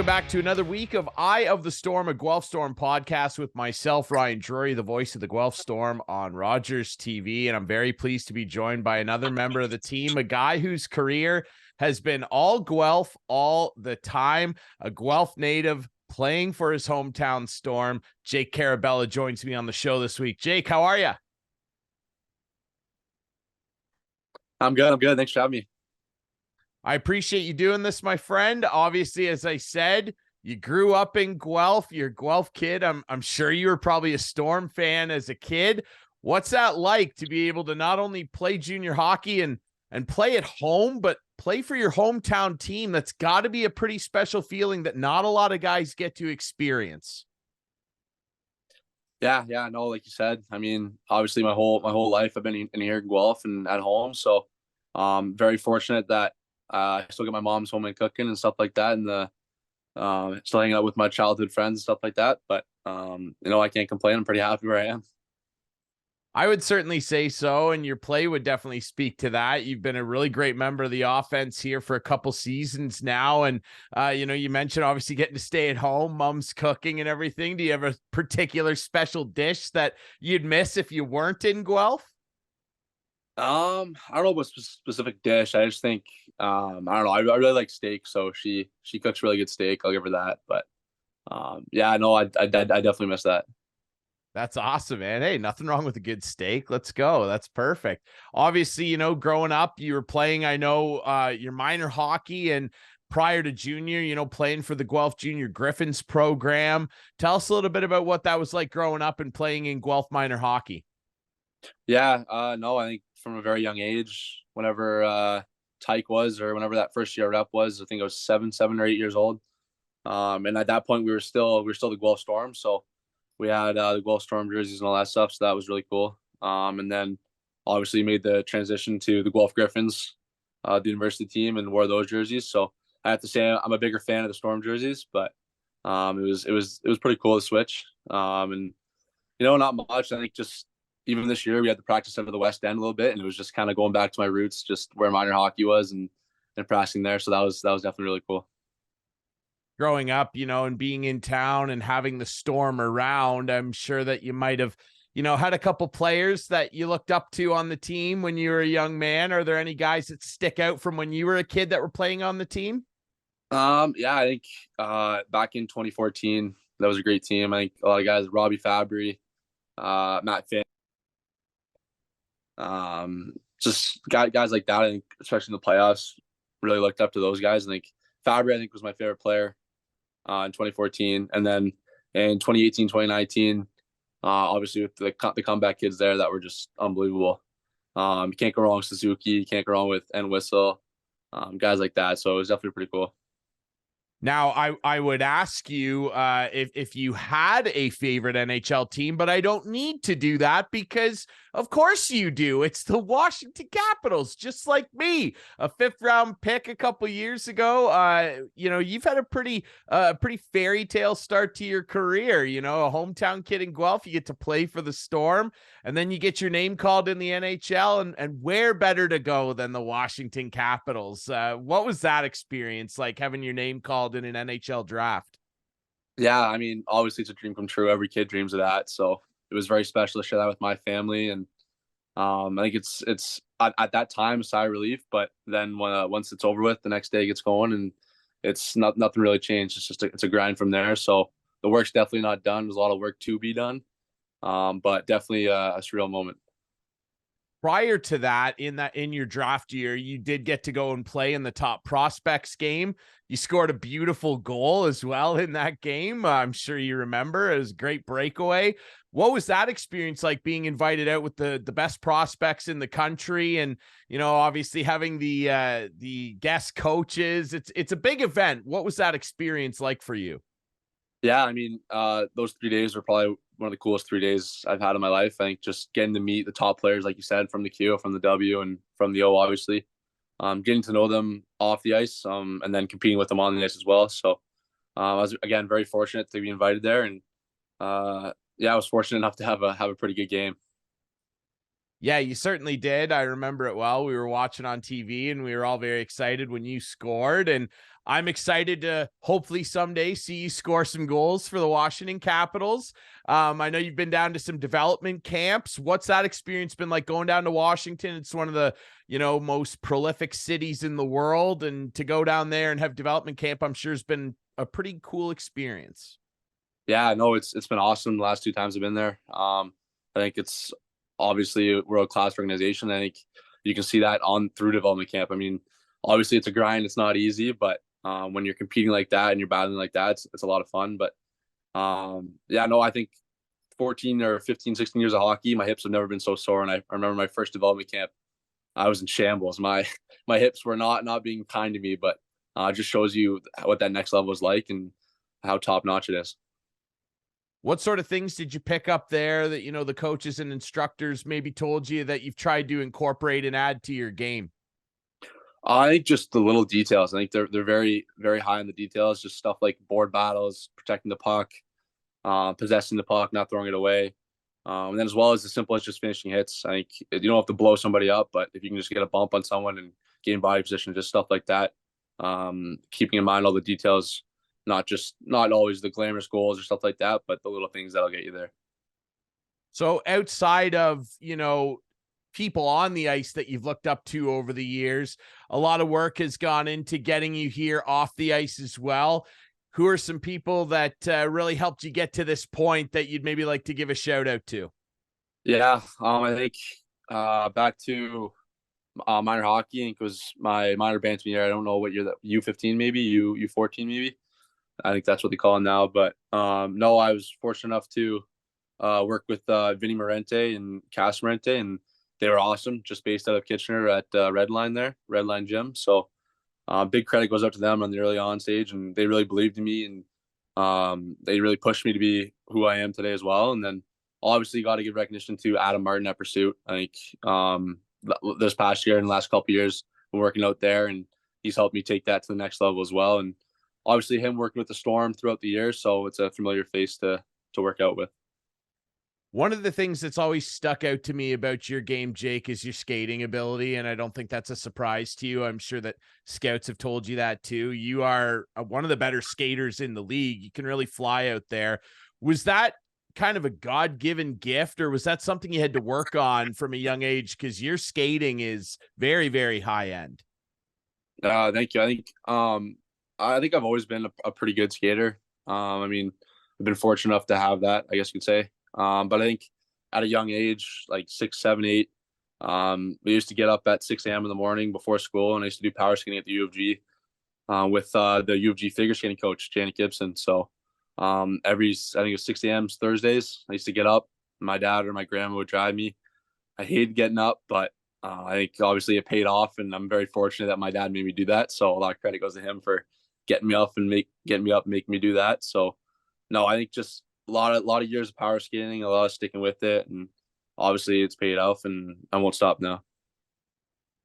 back to another week of Eye of the Storm, a Guelph Storm podcast with myself, Ryan Drury, the voice of the Guelph Storm on Rogers TV. And I'm very pleased to be joined by another member of the team, a guy whose career has been all Guelph all the time, a Guelph native playing for his hometown Storm. Jake Karabela joins me on the show this week. Jake, how are you? I'm good. Thanks for having me. I appreciate you doing this, my friend. Obviously, as I said, you grew up in Guelph. You're a Guelph kid. I'm sure you were probably a Storm fan as a kid. What's that like to be able to not only play junior hockey and play at home, but play for your hometown team? That's got to be a pretty special feeling that not a lot of guys get to experience. Yeah, no, like you said, I mean, obviously my whole life I've been in here in Guelph and at home. So very fortunate that I still get my mom's home and cooking and stuff like that, and still hanging out with my childhood friends and stuff like that. But I can't complain. I'm pretty happy where I am. I would certainly say so, and your play would definitely speak to that. You've been a really great member of the offense here for a couple seasons now, and you mentioned obviously getting to stay at home, mom's cooking and everything. Do you have a particular special dish that you'd miss if you weren't in Guelph? I don't know what specific dish. I just think I don't know. I really like steak, so she cooks really good steak. I'll give her that. But yeah, no, I definitely miss that. That's awesome, man. Hey, nothing wrong with a good steak. Let's go. That's perfect. Obviously, growing up, you were playing, I know, your minor hockey, and prior to junior, playing for the Guelph Junior Griffins program. Tell us a little bit about what that was like growing up and playing in Guelph minor hockey. Yeah, no, I think from a very young age, whenever Tyke was, or whenever that first year rep was, I think I was 7 or 8 years old. And at that point we were still the Guelph Storm. So we had the Guelph Storm jerseys and all that stuff. So that was really cool. And then obviously made the transition to the Guelph Griffins, the university team, and wore those jerseys. So I have to say I'm a bigger fan of the Storm jerseys, but it was pretty cool to switch. And not much. I think just even this year we had to practice over the West End a little bit, and it was just kind of going back to my roots, just where minor hockey was, and practicing there. So that was definitely really cool. Growing up, and being in town and having the Storm around, I'm sure that you might have, had a couple players that you looked up to on the team when you were a young man. Are there any guys that stick out from when you were a kid that were playing on the team? Yeah, I think back in 2014, that was a great team. I think a lot of guys, Robbie Fabry, Matt Finn, just guys like that. I think, especially in the playoffs, really looked up to those guys. I think Fabry, I think, was my favorite player in 2014, and then in 2018, 2019, obviously with the comeback kids there that were just unbelievable. You can't go wrong with Suzuki. You can't go wrong with Whistle, guys like that. So it was definitely pretty cool. Now, I would ask you if you had a favorite NHL team, but I don't need to do that because, of course, you do. It's the Washington Capitals, just like me. A fifth-round pick a couple years ago. You've had a pretty fairy tale start to your career. A hometown kid in Guelph, you get to play for the Storm, and then you get your name called in the NHL, and where better to go than the Washington Capitals? What was that experience like, having your name called in an NHL draft? Yeah, I mean, obviously it's a dream come true. Every kid dreams of that. So it was very special to share that with my family, and I think it's at that time a sigh of relief. But then once it's over with, the next day gets going, and it's nothing really changed. It's just it's a grind from there. So the work's definitely not done. There's a lot of work to be done, but definitely a surreal moment. Prior to that, in your draft year, you did get to go and play in the top prospects game. You scored a beautiful goal as well in that game. I'm sure you remember. It was a great breakaway. What was that experience like, being invited out with the best prospects in the country, and obviously having the guest coaches? It's a big event. What was that experience like for you? Yeah, I mean, those 3 days were probably one of the coolest 3 days I've had in my life. I think just getting to meet the top players, like you said, from the Q, from the W, and from the O, obviously. Getting to know them off the ice, and then competing with them on the ice as well. So I was, again, very fortunate to be invited there, and yeah, I was fortunate enough to have a pretty good game. Yeah, you certainly did. I remember it well. We were watching on TV and we were all very excited when you scored. And I'm excited to hopefully someday see you score some goals for the Washington Capitals. I know you've been down to some development camps. What's that experience been like going down to Washington? It's one of the, most prolific cities in the world. And to go down there and have development camp, I'm sure has been a pretty cool experience. Yeah, no, it's been awesome the last 2 times I've been there. I think it's obviously a world class organization. I think you can see that on through development camp. I mean, obviously it's a grind. It's not easy, but when you're competing like that and you're battling like that, it's a lot of fun. But yeah, no, I think 14 or 15, 16 years of hockey, my hips have never been so sore. And I remember my first development camp, I was in shambles. My hips were not being kind to me, but it just shows you what that next level is like and how top notch it is. What sort of things did you pick up there that, the coaches and instructors maybe told you that you've tried to incorporate and add to your game? I think just the little details. I think they're very very high on the details. Just stuff like board battles, protecting the puck, possessing the puck, not throwing it away, and then as well as the simple as just finishing hits. I think you don't have to blow somebody up, but if you can just get a bump on someone and gain body position, just stuff like that. Keeping in mind all the details, not always the glamorous goals or stuff like that, but the little things that'll get you there. So outside of, people on the ice that you've looked up to over the years, a lot of work has gone into getting you here off the ice as well. Who are some people that really helped you get to this point that you'd maybe like to give a shout out to? Yeah, I think back to minor hockey. I think it was my minor bantam year. I don't know what year that U15 maybe U14 maybe. I think that's what they call it now. But no, I was fortunate enough to work with Vinny Morente and Cass Morente, and they were awesome. Just based out of Kitchener at Redline Gym. So big credit goes out to them on the early on stage, and they really believed in me, and they really pushed me to be who I am today as well. And then obviously got to give recognition to Adam Martin at Pursuit. I think this past year and the last couple of years, been working out there, and he's helped me take that to the next level as well. And obviously him working with the Storm throughout the year, so it's a familiar face to work out with. One of the things that's always stuck out to me about your game, Jake, is your skating ability. And I don't think that's a surprise to you. I'm sure that scouts have told you that too. You are one of the better skaters in the league. You can really fly out there. Was that kind of a God-given gift, or was that something you had to work on from a young age? Because your skating is very, very high end. Thank you. I think I've always been a pretty good skater. I mean, I've been fortunate enough to have that, I guess you could say. But I think at a young age, like 6, 7, 8, we used to get up at 6 a.m. in the morning before school, and I used to do power skating at the U of G with the U of G figure skating coach, Janet Gibson. So I think it was 6 a.m. Thursdays, I used to get up. My dad or my grandma would drive me. I hated getting up, but I think obviously it paid off, and I'm very fortunate that my dad made me do that. So a lot of credit goes to him for getting me up and making me do that. So no, I think just a lot of years of power skating, a lot of sticking with it, and obviously it's paid off, and I won't stop now.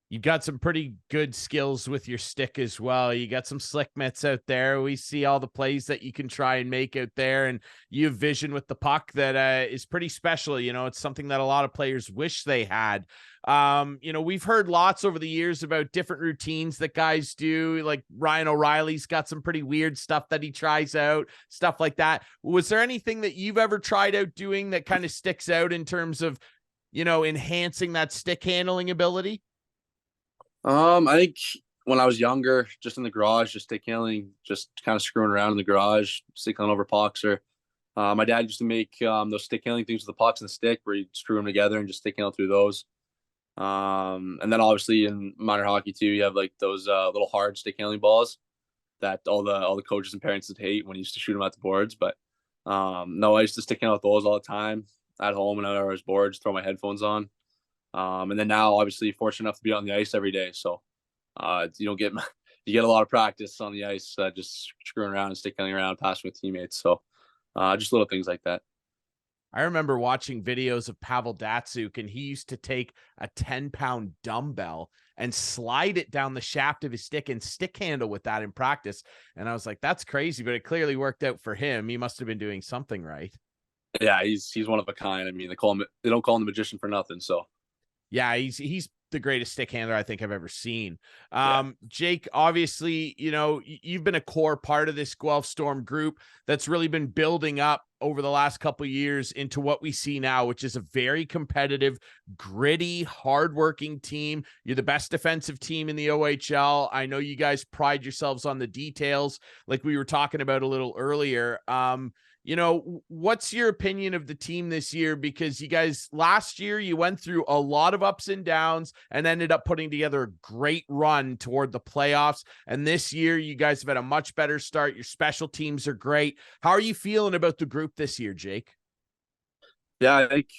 You got some pretty good skills with your stick as well. You got some slick mitts out there. We see all the plays that you can try and make out there, and you have vision with the puck that is pretty special. It's something that a lot of players wish they had. We've heard lots over the years about different routines that guys do. Like Ryan O'Reilly's got some pretty weird stuff that he tries out, stuff like that. Was there anything that you've ever tried out doing that kind of sticks out in terms of, enhancing that stick handling ability? I think when I was younger, just in the garage, just stick handling, just kind of screwing around in the garage, sticking over pucks. Or my dad used to make those stick handling things with the pucks and the stick, where you'd screw them together and just stick handle through those. And then obviously in minor hockey too, you have like those little hard stick handling balls that all the coaches and parents would hate when you used to shoot them at the boards. But no, I used to stick handle with those all the time at home when I was bored, just throw my headphones on. And then now, obviously, fortunate enough to be on the ice every day. So you don't get you get a lot of practice on the ice, just screwing around and sticking around, passing with teammates. So just little things like that. I remember watching videos of Pavel Datsuk, and he used to take a 10-pound dumbbell and slide it down the shaft of his stick and stick handle with that in practice. And I was like, that's crazy, but it clearly worked out for him. He must have been doing something right. Yeah, he's one of a kind. I mean, they don't call him the magician for nothing. So Yeah, he's the greatest stick handler I think I've ever seen. Yeah. Jake, obviously, you've been a core part of this Guelph Storm group that's really been building up over the last couple of years into what we see now, which is a very competitive, gritty, hardworking team. You're the best defensive team in the OHL. I know you guys pride yourselves on the details, like we were talking about a little earlier. What's your opinion of the team this year? Because you guys last year you went through a lot of ups and downs and ended up putting together a great run toward the playoffs. And this year you guys have had a much better start. Your special teams are great. How are you feeling about the group this year, Jake? Yeah, I think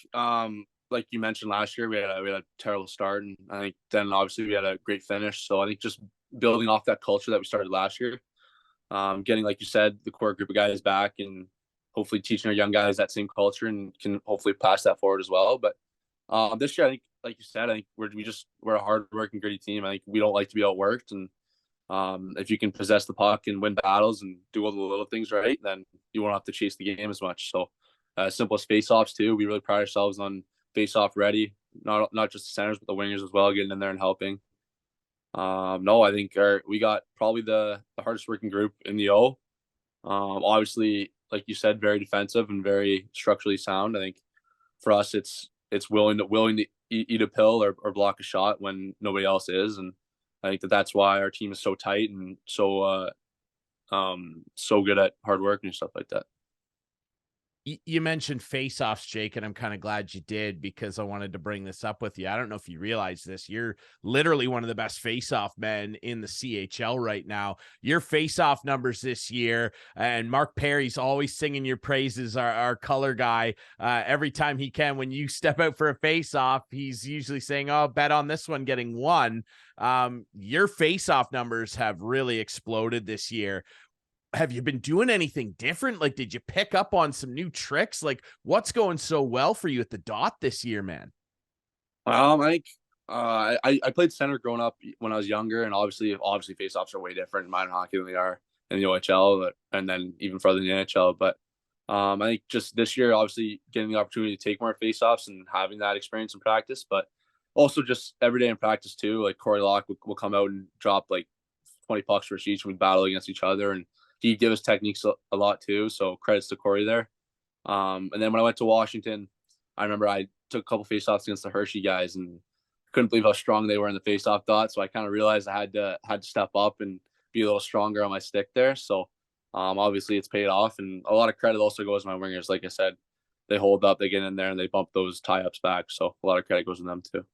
like you mentioned last year, we had a terrible start, and I think then obviously we had a great finish. So I think just building off that culture that we started last year, getting, like you said, the core group of guys back, and hopefully teaching our young guys that same culture, and can hopefully pass that forward as well. But this year, I think, like you said, I think we're a hard-working, gritty team. I think we don't like to be outworked, and if you can possess the puck and win battles and do all the little things right, then you won't have to chase the game as much. So simple as face-offs too. We really pride ourselves on face-off ready, not just the centers, but the wingers as well, getting in there and helping. No, I think we got probably the hardest working group in the O. Obviously, like you said, very defensive and very structurally sound. I think for us, it's willing to eat a pill or block a shot when nobody else is, and I think that's why our team is so tight and so good at hard work and stuff like that. You mentioned face-offs, Jake, and I'm kind of glad you did, because I wanted to bring this up with you. I don't know if you realize this. You're literally one of the best face-off men in the CHL right now. Your face-off numbers this year, and Mark Perry's always singing your praises, our color guy, every time he can. When you step out for a face-off, he's usually saying, oh, bet on this one getting one. Your face-off numbers have really exploded this year. Have you been doing anything different? Like, did you pick up on some new tricks? Like, what's going so well for you at the dot this year, man? I think I played center growing up when I was younger, and obviously faceoffs are way different in minor hockey than they are in the OHL, and then even further in the NHL. But I think just this year, obviously getting the opportunity to take more faceoffs and having that experience in practice, but also just every day in practice too. Like Corey Locke will come out and drop like 20 pucks for each, and we battle against each other, and he give us techniques a lot too. So credits to Corey there. And then when I went to Washington, I remember I took a couple faceoffs against the Hershey guys and couldn't believe how strong they were in the faceoff dot. So I kind of realized I had to step up and be a little stronger on my stick there. So obviously it's paid off, and a lot of credit also goes to my wingers. Like I said, they hold up, they get in there, and they bump those tie ups back. So a lot of credit goes to them too.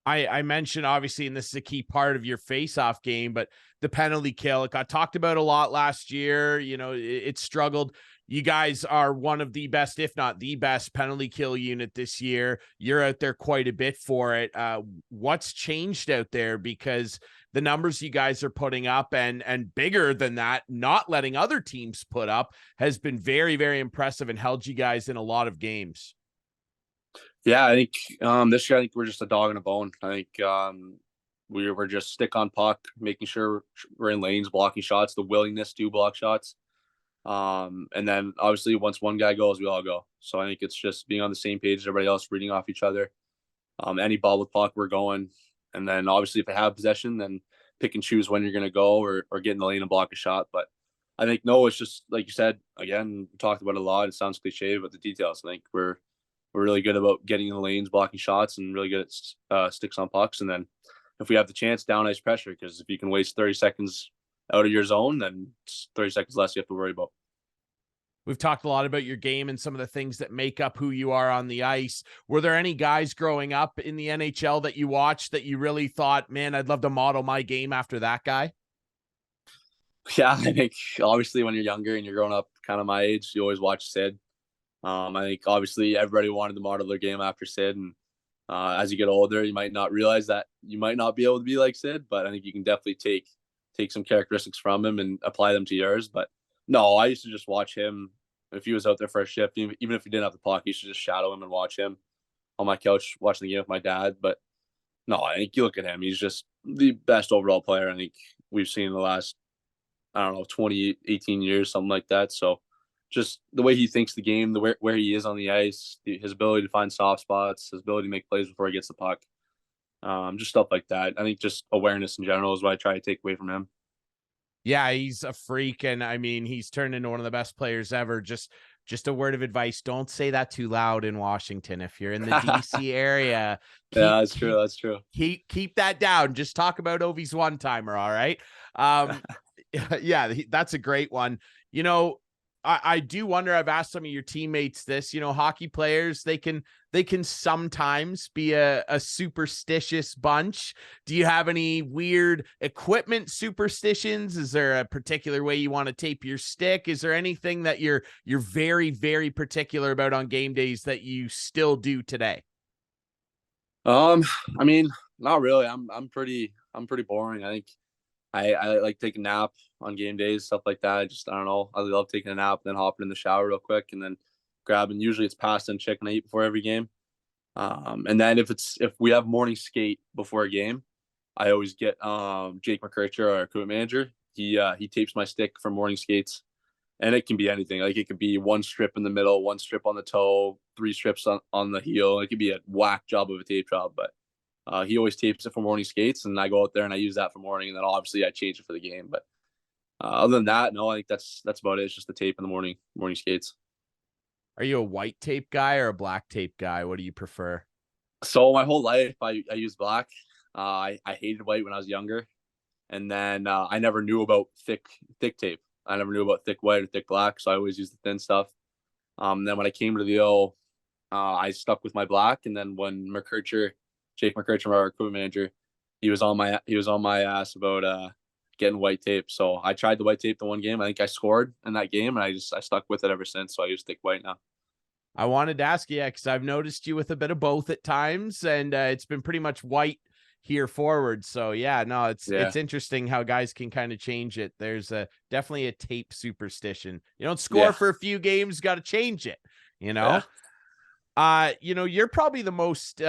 I mentioned, obviously, and this is a key part of your face-off game, but the penalty kill, it got talked about a lot last year. It struggled. You guys are one of the best, if not the best, penalty kill unit this year. You're out there quite a bit for it. What's changed out there? Because the numbers you guys are putting up, and bigger than that, not letting other teams put up, has been very, very impressive and held you guys in a lot of games. Yeah, I think this year I think we're just a dog and a bone. I think we're just stick on puck, making sure we're in lanes, blocking shots, the willingness to block shots. And then obviously once one guy goes, we all go. So I think it's just being on the same page as everybody else, reading off each other. Any ball with puck, we're going. And then obviously if I have possession, then pick and choose when you're going to go or get in the lane and block a shot. But I think, no, it's just like you said, again, we talked about it a lot. It sounds cliche, but the details, I think we're really good about getting in the lanes, blocking shots, and really good at sticks on pucks. And then if we have the chance, down ice pressure, because if you can waste 30 seconds out of your zone, then it's 30 seconds less you have to worry about. We've talked a lot about your game and some of the things that make up who you are on the ice. Were there any guys growing up in the NHL that you watched that you really thought, man, I'd love to model my game after that guy? Yeah, I think obviously when you're younger and you're growing up kind of my age, you always watch Sid. I think obviously everybody wanted to model their game after Sid, and as you get older, you might not realize that you might not be able to be like Sid, but I think you can definitely take some characteristics from him and apply them to yours. But no, I used to just watch him if he was out there for a shift, even if he didn't have the puck, you should just shadow him and watch him on my couch watching the game with my dad. But no, I think you look at him, he's just the best overall player I think we've seen in the last, I don't know, 20, 18 years, something like that. So just the way he thinks the game, where he is on the ice, his ability to find soft spots, his ability to make plays before he gets the puck, just stuff like that. I think just awareness in general is what I try to take away from him. Yeah, he's a freak, and I mean, he's turned into one of the best players ever. Just a word of advice: don't say that too loud in Washington. If you're in the DC area, Yeah, keep that's true. keep That's true. keep that down. Just talk about Ovi's one timer. All right. Um, yeah, that's a great one. You know, I do wonder, I've asked some of your teammates this, hockey players, they can sometimes be a superstitious bunch. Do you have any weird equipment superstitions? Is there a particular way you want to tape your stick? Is there anything that you're very, very particular about on game days that you still do today? Um, I mean, not really. I'm pretty boring. I think I like taking a nap on game days, stuff like that. I don't know. I love taking a nap, then hopping in the shower real quick, and then grabbing. Usually it's pasta and chicken I eat before every game. And then if we have morning skate before a game, I always get Jake McKercher, our equipment manager. He tapes my stick for morning skates, and it can be anything. Like it could be one strip in the middle, one strip on the toe, three strips on the heel. It could be a whack job of a tape job, but he always tapes it for morning skates, and I go out there and I use that for morning, and then obviously I change it for the game. But other than that, no, I think that's about it. It's just the tape in the morning skates. Are you a white tape guy or a black tape guy? What do you prefer? So my whole life I used black. I hated white when I was younger, and then I never knew about thick tape. I never knew about thick white or thick black, so I always used the thin stuff. Then when I came to the O, I stuck with my black, and then when Jake McKercher, our equipment manager, he was on my ass about getting white tape. So I tried the white tape the one game. I think I scored in that game, and I stuck with it ever since. So I use thick white now. I wanted to ask you, because I've noticed you with a bit of both at times, and it's been pretty much white here forward. So yeah, no, Yeah, it's interesting how guys can kind of change it. There's definitely a tape superstition. You don't score yeah, for a few games, got to change it. You yeah. know, you're probably the most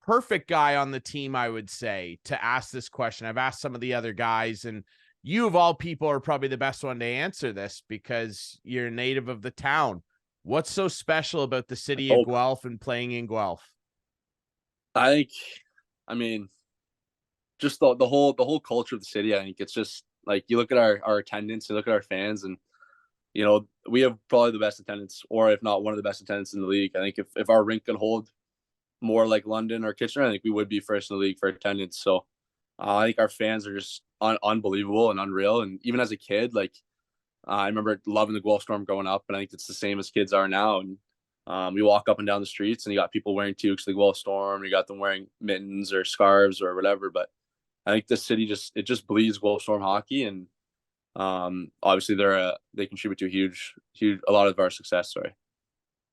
perfect guy on the team, I would say, to ask this question. I've asked some of the other guys, and you of all people are probably the best one to answer this because you're a native of the town. What's so special about the city of Hope. Guelph and playing in Guelph? I think, I mean, just the whole culture of the city. I think it's just like you look at our attendance, you look at our fans, and we have probably the best attendance, or if not one of the best attendance in the league. I think if our rink could hold more like London or Kitchener, I think we would be first in the league for attendance. So I think our fans are just unbelievable and unreal. And even as a kid, like I remember loving the Guelph Storm growing up, and I think it's the same as kids are now. And we walk up and down the streets, and you got people wearing toques of the Guelph Storm. You got them wearing mittens or scarves or whatever. But I think the city just bleeds Guelph Storm hockey, and obviously they contribute to a lot of our success. Sorry.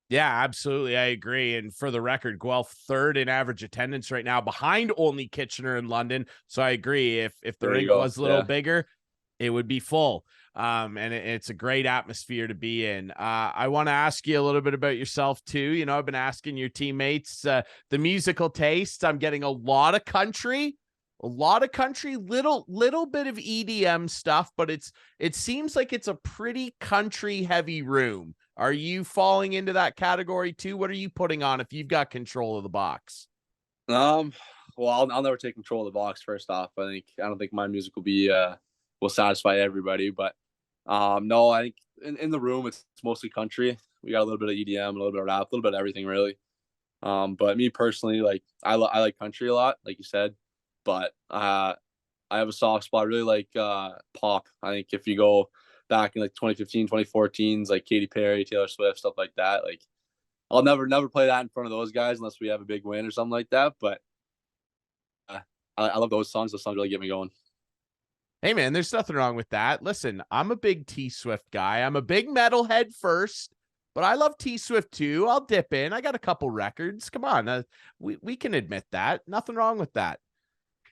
Yeah, absolutely. I agree. And for the record, Guelph third in average attendance right now, behind only Kitchener and London. So I agree. If the There you rink go. was a little Yeah. bigger, it would be full. And it's a great atmosphere to be in. I want to ask you a little bit about yourself too. I've been asking your teammates the musical taste. I'm getting a lot of country, little bit of EDM stuff, but it seems like it's a pretty country heavy room. Are you falling into that category too? What are you putting on if you've got control of the box? Um. Well, I'll never take control of the box. First off, I don't think my music will satisfy everybody. But no, I think in the room it's mostly country. We got a little bit of EDM, a little bit of rap, a little bit of everything really. But me personally, like I like country a lot, like you said. But I have a soft spot. I really like pop. I think if you go back in like 2015, 2014s, like Katy Perry, Taylor Swift, stuff like that. Like I'll never play that in front of those guys unless we have a big win or something like that. But I love those songs. Those songs really get me going. Hey man, there's nothing wrong with that. Listen, I'm a big T Swift guy. I'm a big metalhead first, but I love T Swift too. I'll dip in. I got a couple records. Come on, we can admit that. Nothing wrong with that.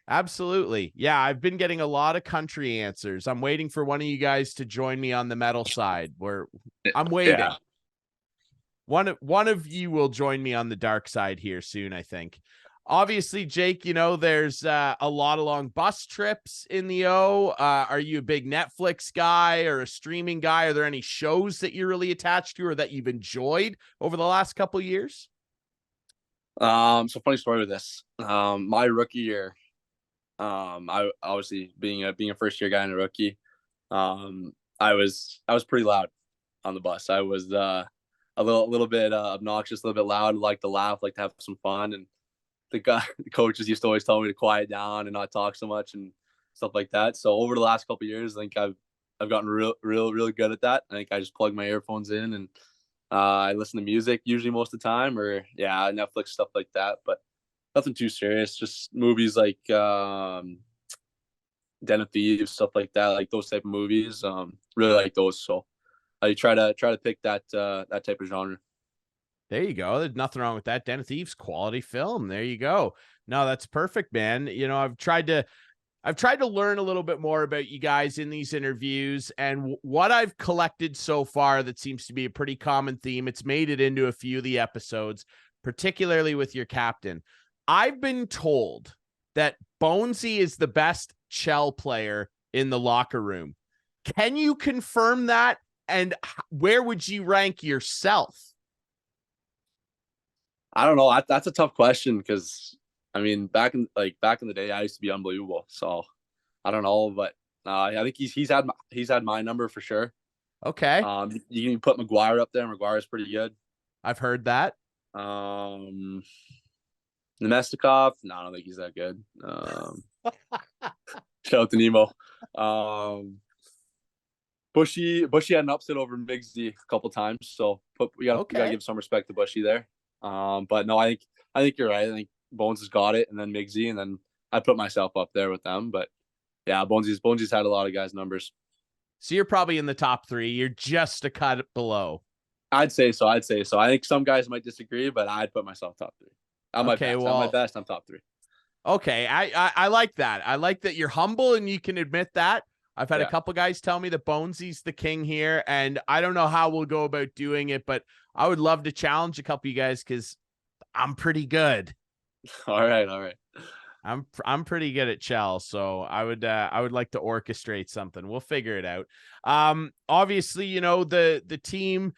Absolutely. Yeah, I've been getting a lot of country answers. I'm waiting for one of you guys to join me on the metal side. Where I'm waiting. Yeah. One of you will join me on the dark side here soon, I think. Obviously, Jake, there's a lot of long bus trips in the O. Are you a big Netflix guy or a streaming guy? Are there any shows that you're really attached to or that you've enjoyed over the last couple of years? So funny story with this. My rookie year, I obviously being a first year guy and a rookie, I was pretty loud on the bus. I was a little bit obnoxious, a little bit loud, like to laugh, like to have some fun. And the coaches used to always tell me to quiet down and not talk so much and stuff like that. So over the last couple of years, I think I've gotten really good at that. I think I just plug my earphones in and I listen to music usually most of the time, or Netflix stuff like that. But nothing too serious. Just movies like Den of Thieves, stuff like that, like those type of movies. Really like those. So I try to pick that type of genre. There you go. There's nothing wrong with that. Den of Thieves, quality film. There you go. No, that's perfect, man. I've tried to learn a little bit more about you guys in these interviews, and what I've collected so far that seems to be a pretty common theme. It's made it into a few of the episodes, particularly with your captain. I've been told that Bonesy is the best CHEL player in the locker room. Can you confirm that? And where would you rank yourself? I don't know. That's a tough question because I mean, back in the day, I used to be unbelievable. So I don't know, but I think he's had my number for sure. Okay, You can put McGuire up there. McGuire's pretty good. I've heard that. Nemestikov, no, I don't think he's that good. Shout out to Nemo. Bushy had an upset over Migsy a couple times, so we gotta give some respect to Bushy there. But no, I think you're right. I think Bones has got it, and then Migsy, and then I put myself up there with them. But yeah, Bonesy's had a lot of guys' numbers. So you're probably in the top 3. You're just a cut below. I'd say so. I think some guys might disagree, but I'd put myself top 3. At my best, I'm top 3. Okay, I like that. I like that you're humble and you can admit that. I've had a couple guys tell me that Bonesy's the king here, and I don't know how we'll go about doing it, but I would love to challenge a couple of you guys because I'm pretty good. All right. I'm pretty good at CHEL, so I would like to orchestrate something. We'll figure it out. Obviously, the team,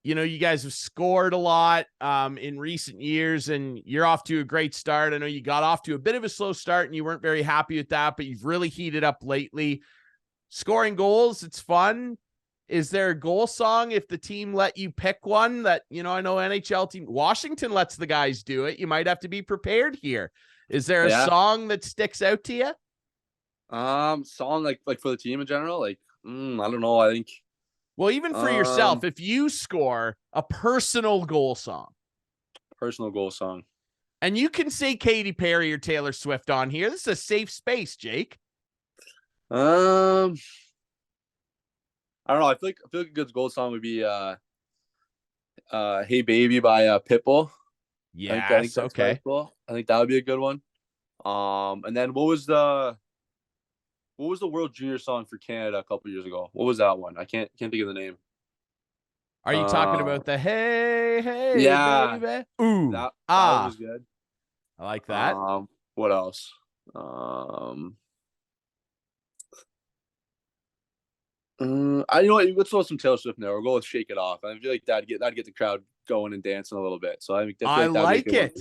you guys have scored a lot in recent years, and you're off to a great start. I know you got off to a bit of a slow start, and you weren't very happy with that, but you've really heated up lately. Scoring goals, it's fun. Is there a goal song if the team let you pick one that, I know NHL team, Washington lets the guys do it. You might have to be prepared here. Is there a song that sticks out to you? Song like for the team in general? I don't know. I think. Well, even for yourself, if you score a personal goal song. And you can say Katy Perry or Taylor Swift on here. This is a safe space, Jake. I don't know. I feel like a good goal song would be "Hey Baby" by Pitbull. Yeah, I think okay. Cool. I think that would be a good one. And then what was the World Junior song for Canada a couple years ago? What was that one? I can't think of the name. Are you talking about the hey baby? Ooh, that was good. I like that. What else? Let's throw some Taylor Swift now. We'll go with "Shake It Off." I feel like that'd get the crowd going and dancing a little bit. So I think I like it.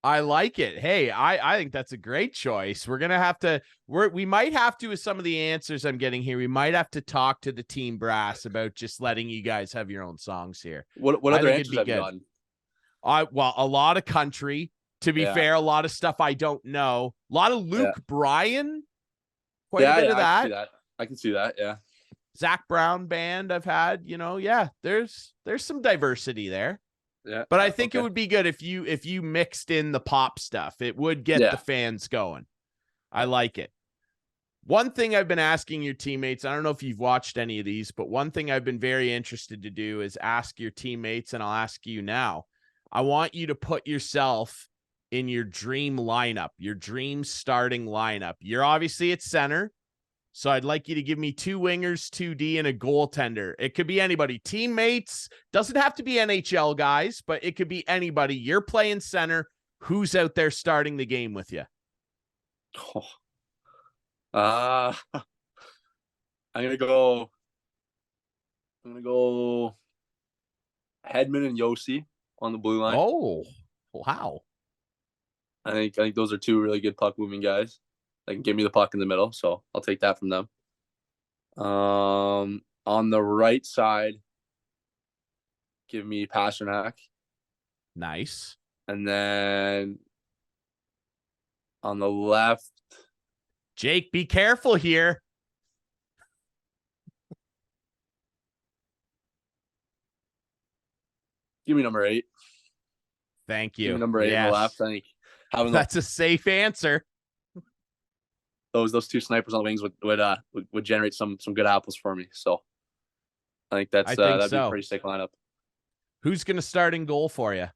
I like it. Hey, I think that's a great choice. We're gonna have to. We might have to with some of the answers I'm getting here. We might have to talk to the team brass about just letting you guys have your own songs here. What other answers have you gotten? Well, a lot of country. To be fair, a lot of stuff I don't know. A lot of Luke Bryan. Quite a bit of that. I can see that. Yeah. Zach Brown band I've had, there's some diversity there. Yeah. But I think it would be good if you mixed in the pop stuff. It would get the fans going. I like it. One thing I've been asking your teammates, I don't know if you've watched any of these, but one thing I've been very interested to do is ask your teammates, and I'll ask you now. I want you to put yourself in your dream lineup, your dream starting lineup. You're obviously at center. So I'd like you to give me 2 wingers, 2D, and a goaltender. It could be anybody. Teammates. Doesn't have to be NHL guys, but it could be anybody. You're playing center. who's out there starting the game with you? Oh. I'm gonna go Hedman and Yossi on the blue line. Oh, wow. I think those are two really good puck moving guys. They can give me the puck in the middle, so I'll take that from them. On the right side, give me Pasternak. Nice. And then on the left, Jake, be careful here. give me number 8. Thank you. Give me number 8 on the left. I think having that's a safe answer. Those two snipers on the wings would generate some good apples for me. So I think that'd be a pretty sick lineup. Who's going to start in goal for you?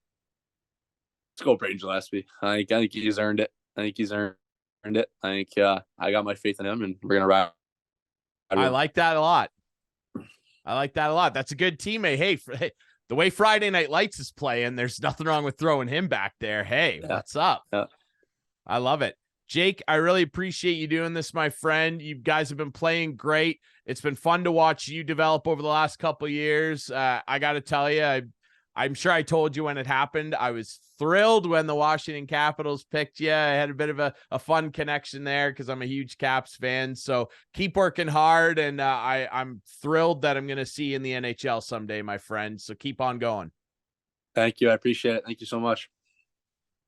Let's go Braden Gillespie. I think he's earned it. I think I got my faith in him, and we're gonna ride. I like that a lot. That's a good teammate. Hey, the way Friday Night Lights is playing, there's nothing wrong with throwing him back there. Hey, what's up? Yeah. I love it. Jake, I really appreciate you doing this, my friend. You guys have been playing great. It's been fun to watch you develop over the last couple of years. I got to tell you, I'm sure I told you when it happened. I was thrilled when the Washington Capitals picked you. I had a bit of a fun connection there because I'm a huge Caps fan. So keep working hard, and I'm thrilled that I'm going to see you in the NHL someday, my friend. So keep on going. Thank you. I appreciate it. Thank you so much.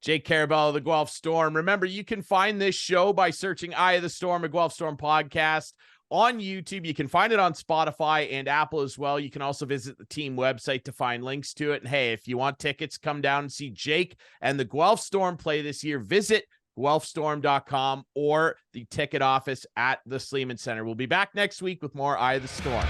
Jake Karabela of the Guelph Storm. Remember, you can find this show by searching Eye of the Storm, a Guelph Storm podcast on YouTube. You can find it on Spotify and Apple as well. You can also visit the team website to find links to it. And hey, if you want tickets, come down and see Jake and the Guelph Storm play this year. Visit guelphstorm.com or the ticket office at the Sleeman Center. We'll be back next week with more Eye of the Storm.